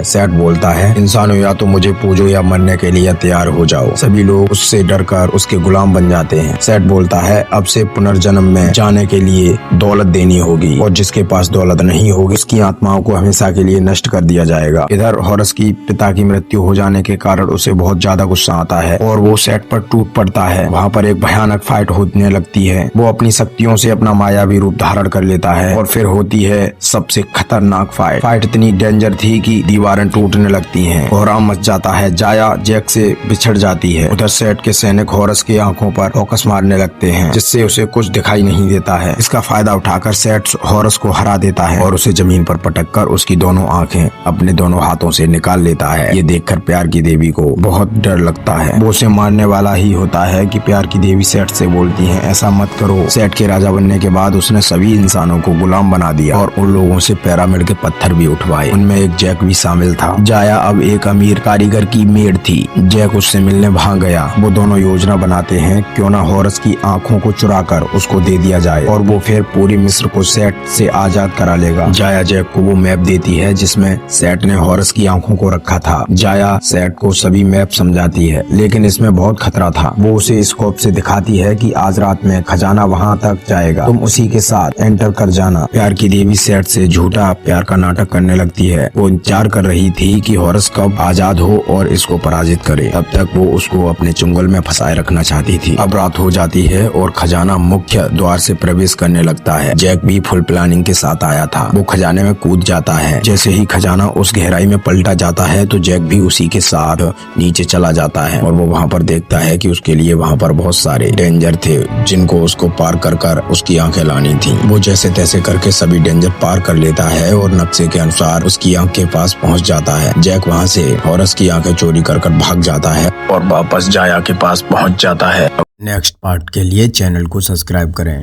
Set बोलता है, इंसानों या तो मुझे पूजो या मरने के लिए तैयार हो जाओ। सभी लोग उससे डरकर उसके गुलाम बन जाते हैं। सेट बोलता है, अब से पुनर्जन्म में जाने के लिए दौलत देनी होगी और जिसके पास दौलत नहीं होगी उसकी आत्माओं को हमेशा के लिए नष्ट कर दिया जाएगा। इधर हॉरस की पिता की मृत्यु हो जाने के कारण उसे बहुत ज्यादा गुस्सा आता है और वो सेट पर टूट पड़ता है। वहाँ पर एक भयानक फाइट होने लगती है। वो अपनी शक्तियों से अपना मायावी रूप धारण कर लेता है और फिर होती है सबसे खतरनाक फाइट इतनी डेंजर थी कि दीवारें टूटने लगती हैं, कोहराम मच जाता है। जाया जैक से बिछड़ जाती है। उधर सेट के सैनिक हॉरस की आंखों पर फोकस मारने लगते हैं जिससे उसे कुछ दिखाई नहीं देता है। इसका फायदा उठाकर सेट हॉरस को हरा देता है और उसे जमीन पर पटककर उसकी दोनों आंखें अपने दोनों हाथों से निकाल लेता है। ये देखकर प्यार की देवी को बहुत डर लगता है। वो उसे मारने वाला ही होता है कि प्यार की देवी सेट से बोलती है, ऐसा मत करो। सेट के राजा बनने के बाद उसने सभी इंसानों को गुलाम बना दिया और उन लोगों से पिरामिड के पत्थर भी उठवाए। उनमें एक जैक भी शामिल था। जाया अब एक अमीर कारीगर की मेड थी। जैक उससे मिलने भाग गया। वो दोनों योजना बनाते हैं क्यों ना हॉरस की आंखों को चुराकर उसको दे दिया जाए और वो फिर पूरी मिस्र को सेट से आजाद करा लेगा। जाया जैक को वो मैप देती है जिसमें सेट ने हॉरस की आंखों को रखा था। जाया सेट को सभी मैप समझाती है लेकिन इसमें बहुत खतरा था। वो उसे स्कोप से दिखाती है कि आज रात में खजाना वहाँ तक जाएगा, तुम उसी के साथ एंटर कर जाना। प्यार की देवी सेट से झूठा प्यार का नाटक करने लगती है। वो इंतजार कर रही थी कि हॉरस कब आजाद हो और इसको पराजित करे। तब तक वो उसको अपने चुंगल में फंसाए रखना चाहती थी। अब रात हो जाती है और खजाना मुख्य द्वार से प्रवेश करने लगता है। जैक भी फुल प्लानिंग के साथ आया था। वो खजाने में कूद जाता है। जैसे ही खजाना उस गहराई में पलटा जाता है तो जैक भी उसी के साथ नीचे चला जाता है और वो वहाँ पर देखता है कि उसके लिए वहाँ पर बहुत सारे डेंजर थे जिनको उसको पार कर उसकी आंखें लानी थी। वो जैसे तैसे करके सभी डेंजर पार कर लेता है और नक्शे के अनुसार उसकी आंख के पास पहुँच जाता है। जैक वहाँ से हॉरस की आंखें चोरी कर भाग जाता है और वापस जाया के पास पहुँच जाता है। नेक्स्ट पार्ट के लिए चैनल को सब्सक्राइब करें।